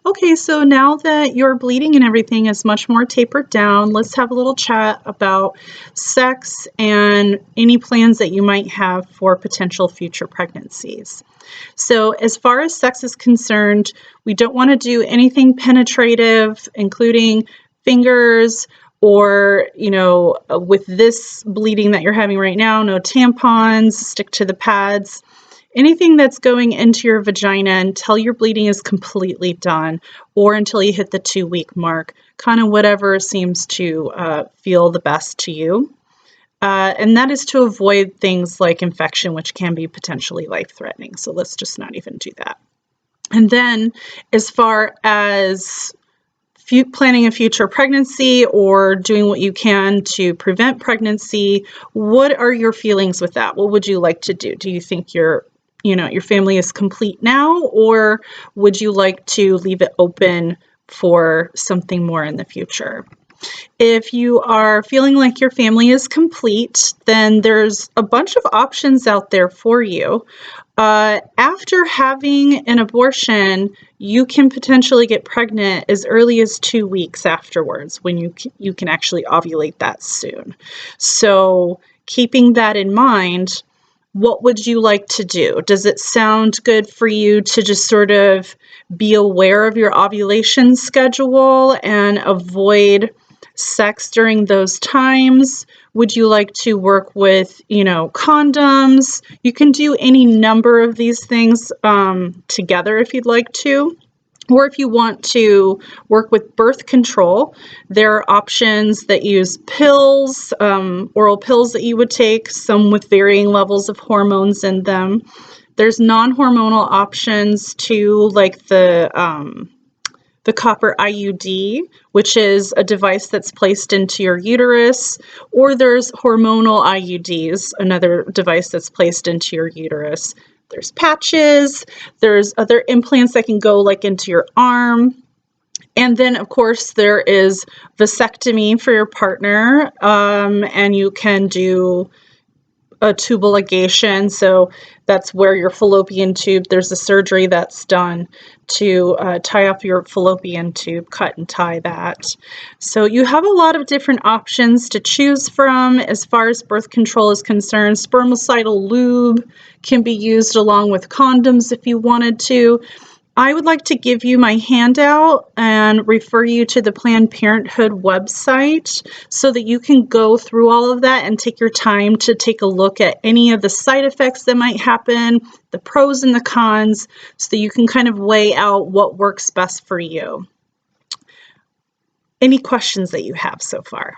Okay, so now that your bleeding and everything is much more tapered down, let's have a little chat about sex and any plans that you might have for potential future pregnancies. So, as far as sex is concerned, we don't want to do anything penetrative, including fingers or, with this bleeding that you're having right now, no tampons, stick to the pads. Anything that's going into your vagina until your bleeding is completely done or until you hit the 2-week mark, kind of whatever seems to feel the best to you. And that is to avoid things like infection, which can be potentially life-threatening. So let's just not even do that. And then as far as planning a future pregnancy or doing what you can to prevent pregnancy, what are your feelings with that? What would you like to do? Do you think your family is complete now, or would you like to leave it open for something more in the future? If you are feeling like your family is complete, then there's a bunch of options out there for you. After having an abortion, you can potentially get pregnant as early as 2 weeks afterwards, when you can actually ovulate that soon. So keeping that in mind, what would you like to do? Does it sound good for you to just sort of be aware of your ovulation schedule and avoid sex during those times? Would you like to work with, condoms? You can do any number of these things together if you'd like to. Or if you want to work with birth control, there are options that use pills, oral pills that you would take, some with varying levels of hormones in them. There's non-hormonal options too, like the copper IUD, which is a device that's placed into your uterus, or there's hormonal IUDs, another device that's placed into your uterus. There's patches, there's other implants that can go like into your arm. And then, of course, there is vasectomy for your partner, and you can do a tubal ligation. So that's where your fallopian tube, there's a surgery that's done to tie up your fallopian tube, cut and tie that. So you have a lot of different options to choose from as far as birth control is concerned. Spermicidal lube can be used along with condoms if you wanted to. I would like to give you my handout and refer you to the Planned Parenthood website so that you can go through all of that and take your time to take a look at any of the side effects that might happen, the pros and the cons, so that you can kind of weigh out what works best for you. Any questions that you have so far?